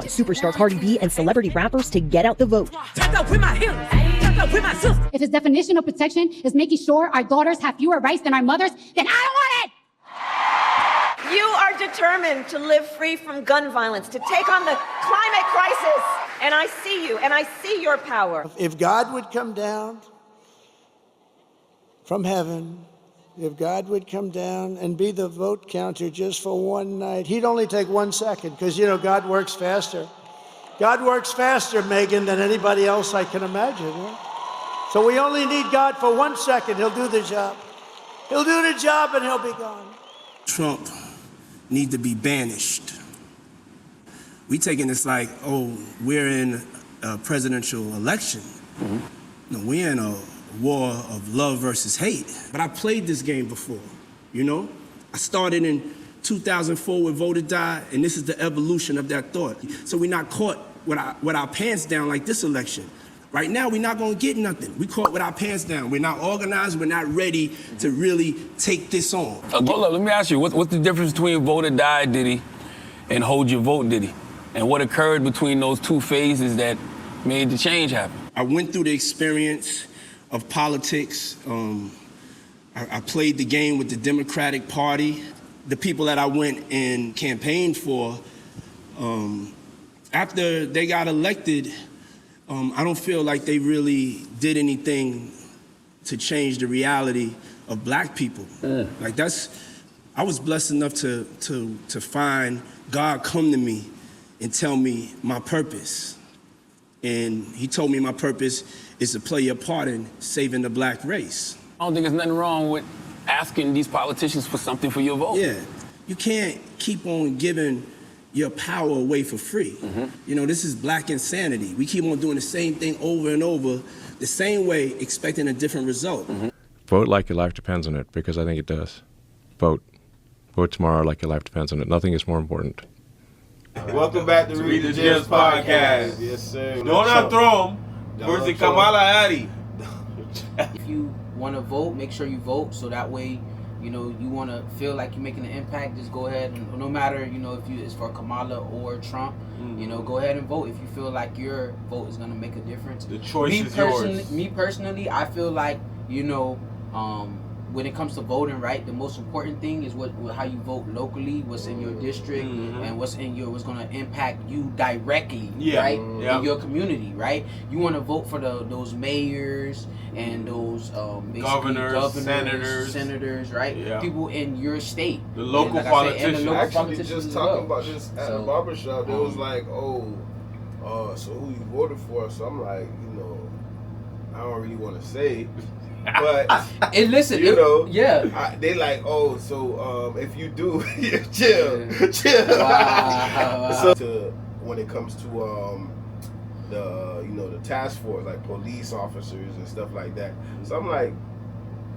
Superstar Cardi B and celebrity rappers to get out the vote. If his definition of protection is making sure our daughters have fewer rights than our mothers, then I don't want it! You are determined to live free from gun violence, to take on the climate crisis. And I see you, and I see your power. If God would come down from heaven, if God would come down and be the vote counter just for one night, he'd only take 1 second, because, you know, God works faster. God works faster, Megan, than anybody else I can imagine. Right? So we only need God for 1 second. He'll do the job. He'll do the job and he'll be gone. Trump need to be banished. We taking this like, oh, we're in a presidential election. No, we're in a war of love versus hate. But I played this game before, you know? I started in 2004 with Vote or Die, and this is the evolution of that thought. So we're not caught with our pants down like this election. Right now, we're not gonna get nothing. We caught with our pants down. We're not organized, we're not ready to really take this on. Hold up, let me ask you, what's the difference between Vote or Die, Diddy, and Hold Your Vote, Diddy? And what occurred between those two phases that made the change happen? I went through the experience of politics. I played the game with the Democratic Party. The people that I went and campaigned for, after they got elected, I don't feel like they really did anything to change the reality of black people. Like I was blessed enough to find God come to me and tell me my purpose. And he told me my purpose is to play your part in saving the black race. I don't think there's nothing wrong with asking these politicians for something for your vote. Yeah, you can't keep on giving your power away for free. You know, this is black insanity. We keep on doing the same thing over and over, the same way, expecting a different result. Vote like your life depends on it, because I think it does. Vote. Vote tomorrow like your life depends on it. Nothing is more important. Welcome back to Read the Gems podcast. Yes, sir. Donald Trump versus Kamala Harris. If you want to vote, make sure you vote, so that way, you know, you want to feel like you're making an impact, just go ahead and, no matter, you know, if it's for Kamala or Trump, you know, go ahead and vote if you feel like your vote is going to make a difference. The choice is yours. Me personally, I feel like, you know, when it comes to voting, right, the most important thing is how you vote locally, what's in your district, and what's going to impact you directly, right, in your community, right? You want to vote for those mayors and those governors, senators, right? Yeah. People in your state, the local politicians. Actually, just talking about this at the barbershop, it was like, so who you voted for? So I'm like, you know, I don't really want to say. But and listen, you know, they like, so if you do, chill. Wow. So when it comes to the task force, like police officers and stuff like that. So I'm like,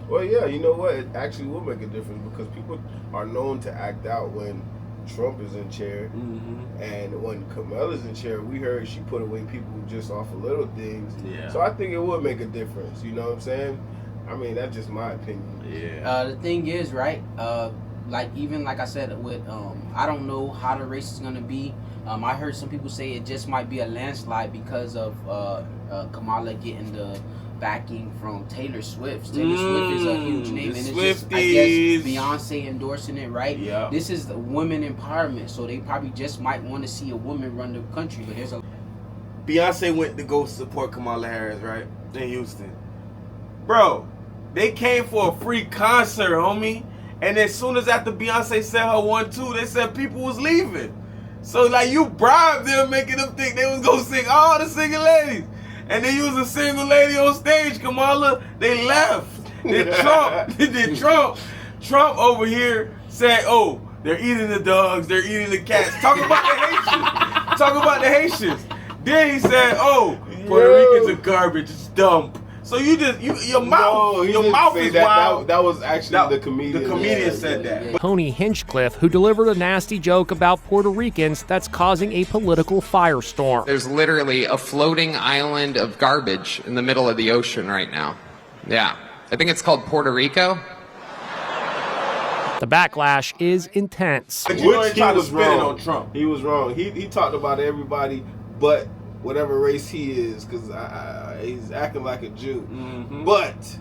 well, yeah, you know what? It actually will make a difference, because people are known to act out when Trump is in chair, and when Kamala's in chair, we heard she put away people just off of little things. So I think it would make a difference. You know what I'm saying? I mean, that's just my opinion. The thing is, right? Like I said, with I don't know how the race is gonna be. I heard some people say it just might be a landslide because of Kamala getting the backing from Taylor Swift. Taylor Swift is a huge name, and it's just, I guess, Beyonce endorsing it, right? Yeah. This is the women empowerment, so they probably just might want to see a woman run the country. But there's a Beyonce went to go support Kamala Harris, right, in Houston. Bro, they came for a free concert, homie. And as soon as after Beyonce said her 1-2, they said people was leaving. So like, you bribed them, making them think they was gonna sing all the singing ladies. And they used a single lady on stage, Kamala. They left. Then Trump over here said, oh, they're eating the dogs, they're eating the cats. Talking about the Haitians. Then he said, oh, Puerto Ricans are garbage, it's dump. So your mouth is wild. That was actually the comedian. The comedian said that. Tony Hinchcliffe, who delivered a nasty joke about Puerto Ricans that's causing a political firestorm. There's literally a floating island of garbage in the middle of the ocean right now. Yeah. I think it's called Puerto Rico. The backlash is intense. But you know Which he tried to was spin it wrong. on Trump. He was wrong. He talked about everybody but whatever race he is, because he's acting like a Jew. But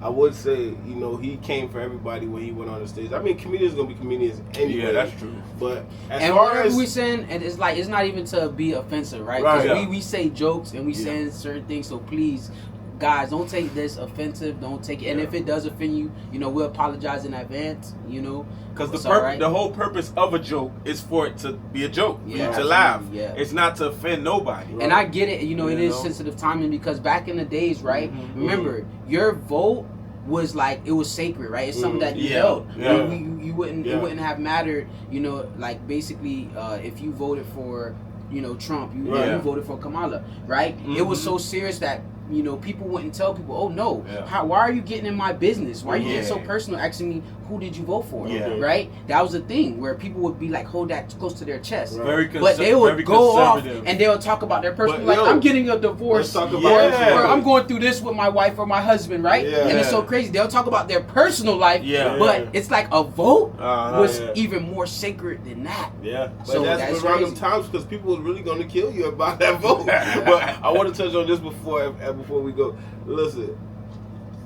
I would say, you know, he came for everybody when he went on the stage. I mean, comedians gonna be comedians anyway. Yeah, that's true. But as And far whatever as we saying, and it's like it's not even to be offensive, right? Because Right. we say jokes and we saying certain things. So please, guys, don't take this offensive. Don't take it. And if it does offend you, you know, we'll apologize in advance. You know, Because It's all right. the whole purpose of a joke is for it to be a joke, for Yeah, you to absolutely, laugh. yeah. It's not to offend nobody. And I get it, you know, it You is know? sensitive timing because back in the days, right? Remember, your vote was like it was sacred, right? It's something that you Yeah. held. Yeah. You wouldn't Yeah. it wouldn't have mattered, you know, like basically if you voted for, you know, Trump, you voted for Kamala, right? It was so serious that, you know, people wouldn't tell people, oh no, why are you getting in my business? Why are you getting so personal asking me who did you vote for? Yeah. Right? That was the thing where people would be like, hold that close to their chest. Very But they would very go off conservative. and they would talk about their personal, But, like, yo, I'm getting a divorce, let's talk or, about this, or yeah. I'm going through this with my wife or my husband, right? Yeah. And it's so crazy. They'll talk about their personal life, Yeah. but it's like a vote was yeah. even more sacred than that. Yeah. But So that's that's around them crazy. times because people was really going to kill you about that vote. But I want to touch on this before we go. Listen,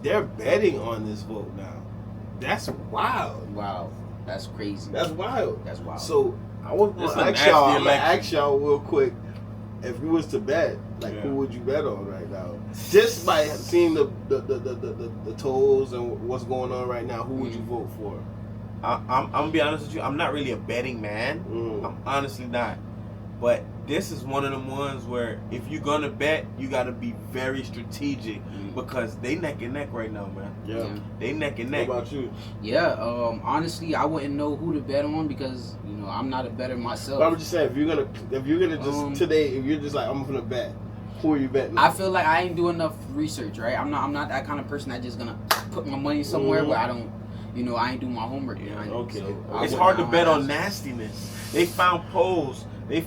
they're betting on this vote now. That's wild. Wow. That's crazy. That's wild. That's wild. So I want It's to a ask nasty y'all. I'm gonna election. ask y'all real quick. If you was to bet, like, who would you bet on right now? Just by seeing the tolls and what's going on right now, who would you vote for? I'm gonna be honest with you. I'm not really a betting man. I'm honestly not. But this is one of them ones where if you're gonna bet, you gotta be very strategic because they neck and neck right now, man. Yeah. They neck and neck. What about you? Yeah, honestly, I wouldn't know who to bet on because, you know, I'm not a bettor myself. But I'm just saying, if you're gonna just today, if you're just like, I'm gonna bet, who are you betting on? I feel like I ain't doing enough research, right? I'm not that kind of person that just gonna put my money somewhere where I don't, you know, I ain't doing my homework behind it. Okay. So It's wouldn't hard to know bet how on nastiness. They found polls in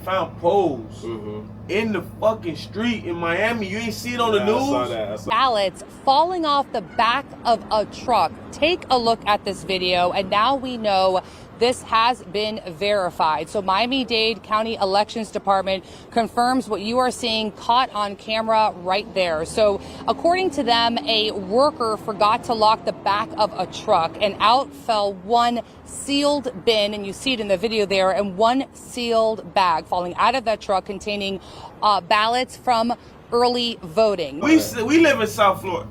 the fucking street in Miami. You ain't see it on the Yeah, news? I saw that. I saw Ballots falling off the back of a truck. Take a look at this video, and now we know this has been verified. So Miami-Dade County Elections Department confirms what you are seeing caught on camera right there. So according to them, a worker forgot to lock the back of a truck, and out fell one sealed bin, and you see it in the video there, and one sealed bag falling out of that truck containing ballots from early voting. We live in South Florida.